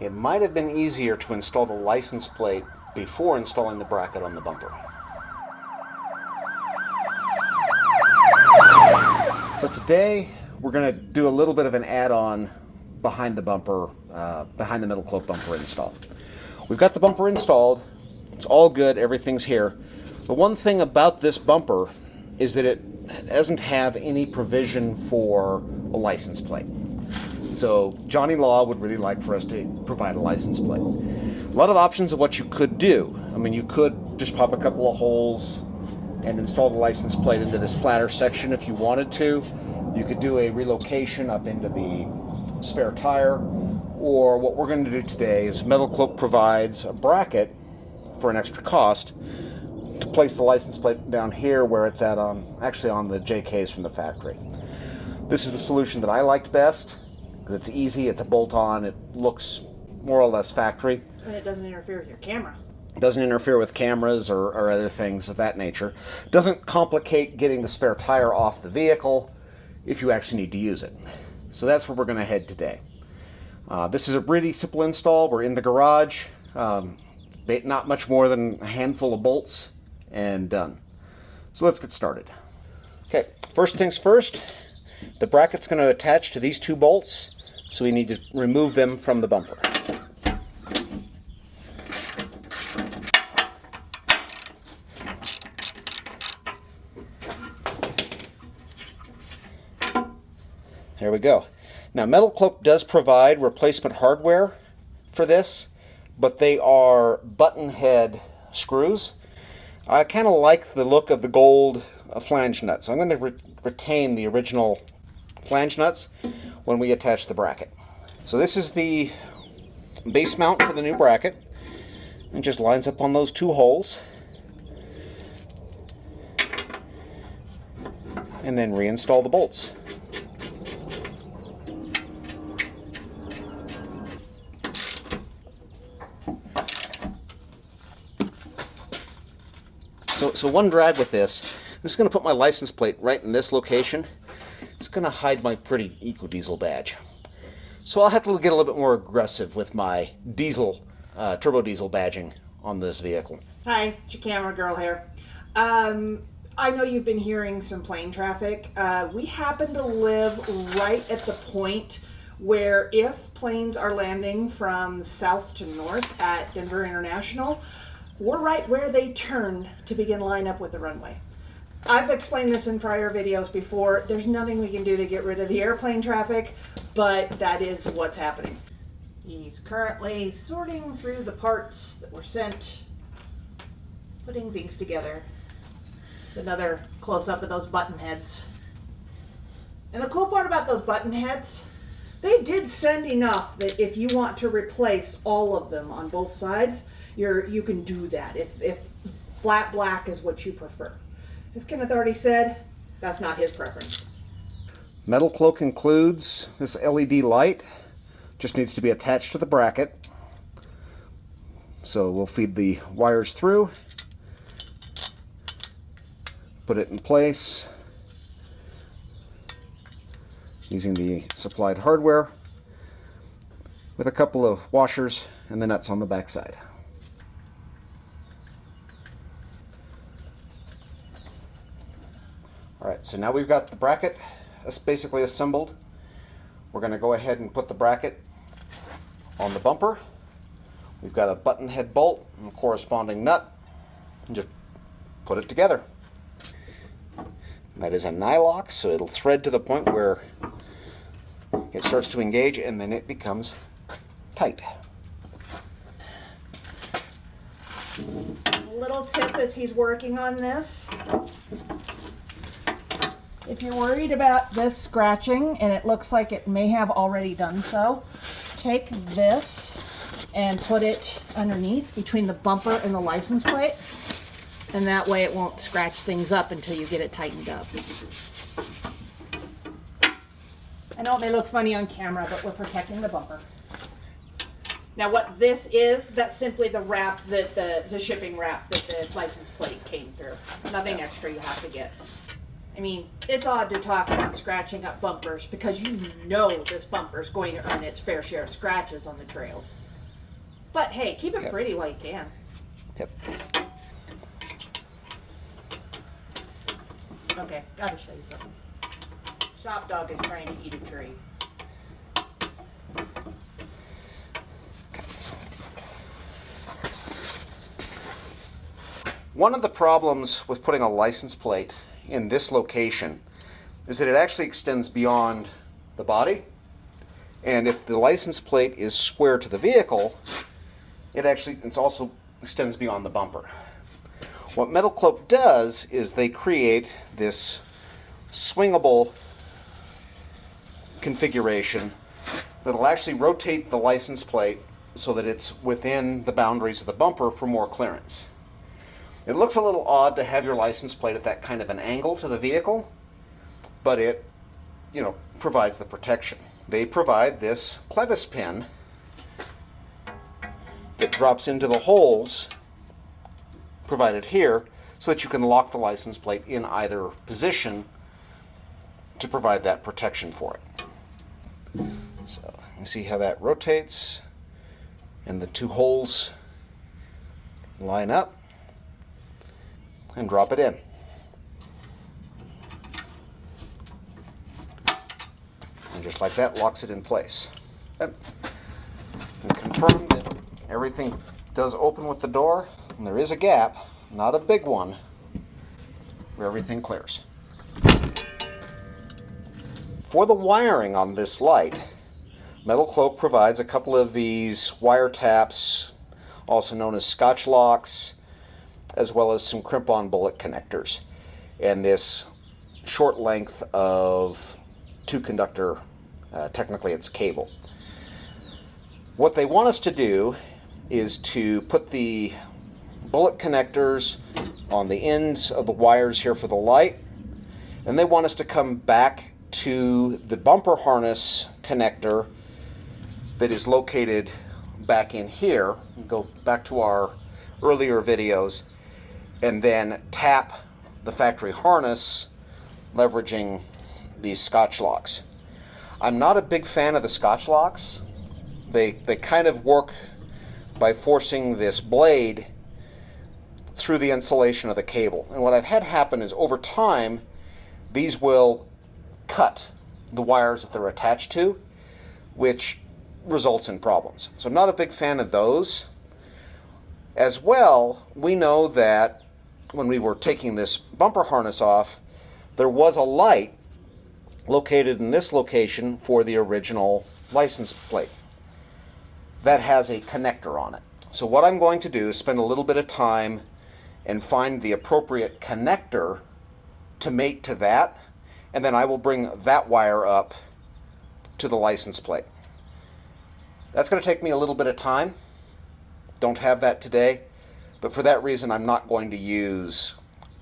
It might have been easier to install the license plate before installing the bracket on the bumper. So today we're going to do a little bit of an add-on behind the bumper, behind the Metalcloak bumper install. We've got the bumper installed. It's all good. Everything's here. The one thing about this bumper is that it doesn't have any provision for a license plate. So Johnny Law would really like for us to provide a license plate. A lot of options of what you could do. I mean, you could just pop a couple of holes and install the license plate into this flatter section if you wanted to. You could do a relocation up into the spare tire, or what we're going to do today is Metalcloak provides a bracket for an extra cost to place the license plate down here where it's at actually on the JKs from the factory. This is the solution that I liked best because it's easy, it's a bolt-on, it looks more or less factory. And it doesn't interfere with your camera. It doesn't interfere with cameras or other things of that nature. It doesn't complicate getting the spare tire off the vehicle if you actually need to use it. So that's where we're going to head today. This is a really simple install. We're in the garage. Not much more than a handful of bolts and done. So let's get started. Okay, first things first, the bracket's going to attach to these two bolts, so we need to remove them from the bumper. There we go. Now Metalcloak does provide replacement hardware for this, but they are button head screws. I kind of like the look of the gold flange nuts. I'm going to retain the original flange nuts when we attach the bracket. So this is the base mount for the new bracket. It just lines up on those two holes. And then reinstall the bolts. So one drag with this is going to put my license plate right in this location. It's going to hide my pretty eco-diesel badge. So I'll have to get a little bit more aggressive with my diesel, turbo diesel badging on this vehicle. Hi, it's your camera girl here. I know you've been hearing some plane traffic. We happen to live right at the point where if planes are landing from south to north at Denver International, we're right where they turn to begin line up with the runway. I've explained this in prior videos before. There's nothing we can do to get rid of the airplane traffic, but that is what's happening. He's currently sorting through the parts that were sent, putting things together. It's another close-up of those button heads. And the cool part about those button heads, they did send enough that if you want to replace all of them on both sides, you can do that if flat black is what you prefer. As Kenneth already said, that's not his preference. Metalcloak includes this LED light. Just needs to be attached to the bracket. So we'll feed the wires through, put it in place using the supplied hardware with a couple of washers and the nuts on the back side. Alright, so now we've got the bracket basically assembled. We're going to go ahead and put the bracket on the bumper. We've got a button head bolt and a corresponding nut, and just put it together. That is a nylock, so it'll thread to the point where it starts to engage and then it becomes tight. A little tip as he's working on this. If you're worried about this scratching, and it looks like it may have already done so, take this and put it underneath between the bumper and the license plate, and that way it won't scratch things up until you get it tightened up. I know it may look funny on camera, but we're protecting the bumper. Now what this is, that's simply the wrap, that the shipping wrap that the license plate came through. Nothing extra you have to get. I mean, it's odd to talk about scratching up bumpers because you know this bumper's going to earn its fair share of scratches on the trails. But hey, keep it pretty while you can. Yep. Okay, gotta show you something. Shop dog is trying to eat a tree. One of the problems with putting a license plate in this location is that it actually extends beyond the body. And if the license plate is square to the vehicle, it also extends beyond the bumper. What Metalcloak does is they create this swingable configuration that'll actually rotate the license plate so that it's within the boundaries of the bumper for more clearance. It looks a little odd to have your license plate at that kind of an angle to the vehicle, but it, provides the protection. They provide this clevis pin that drops into the holes provided here so that you can lock the license plate in either position to provide that protection for it. So you see how that rotates and the two holes line up and drop it in. And just like that, locks it in place. And confirm that everything does open with the door, and there is a gap, not a big one, where everything clears. For the wiring on this light, Metalcloak provides a couple of these wire taps, also known as Scotch locks, as well as some crimp-on bullet connectors, and this short length of 2-conductor, technically it's cable. What they want us to do is to put the bullet connectors on the ends of the wires here for the light, and they want us to come back to the bumper harness connector that is located back in here, and go back to our earlier videos, and then tap the factory harness leveraging these Scotch locks. I'm not a big fan of the Scotch locks. They kind of work by forcing this blade through the insulation of the cable. And what I've had happen is over time, these will cut the wires that they're attached to, which results in problems. So I'm not a big fan of those. As well, we know that when we were taking this bumper harness off, there was a light located in this location for the original license plate. That has a connector on it. So what I'm going to do is spend a little bit of time and find the appropriate connector to mate to that, and then I will bring that wire up to the license plate. That's going to take me a little bit of time. Don't have that today. But for that reason, I'm not going to use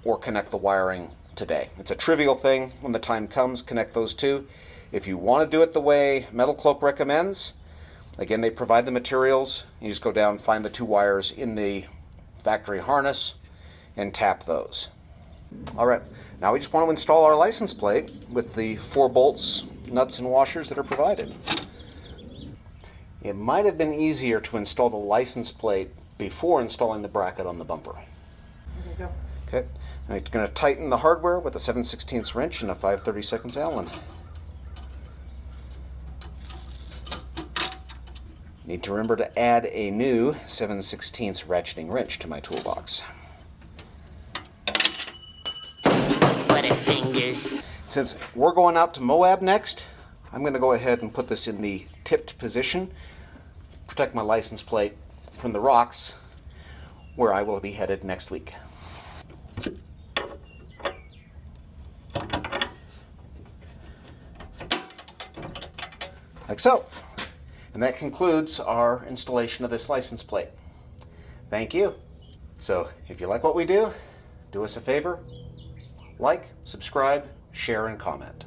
or connect the wiring today. It's a trivial thing. When the time comes, connect those two. If you want to do it the way Metalcloak recommends, again, they provide the materials. You just go down, find the two wires in the factory harness, and tap those. All right, now we just want to install our license plate with the 4 bolts, nuts, and washers that are provided. It might have been easier to install the license plate before installing the bracket on the bumper. There you go. Okay, now you're going to tighten the hardware with a 7/16 wrench and a 5/32 Allen. Need to remember to add a new 7/16 ratcheting wrench to my toolbox. Butterfingers. Since we're going out to Moab next, I'm going to go ahead and put this in the tipped position, protect my license plate from the rocks, where I will be headed next week. Like so. And that concludes our installation of this license plate. Thank you. So if you like what we do us a favor, like, subscribe, share, and comment.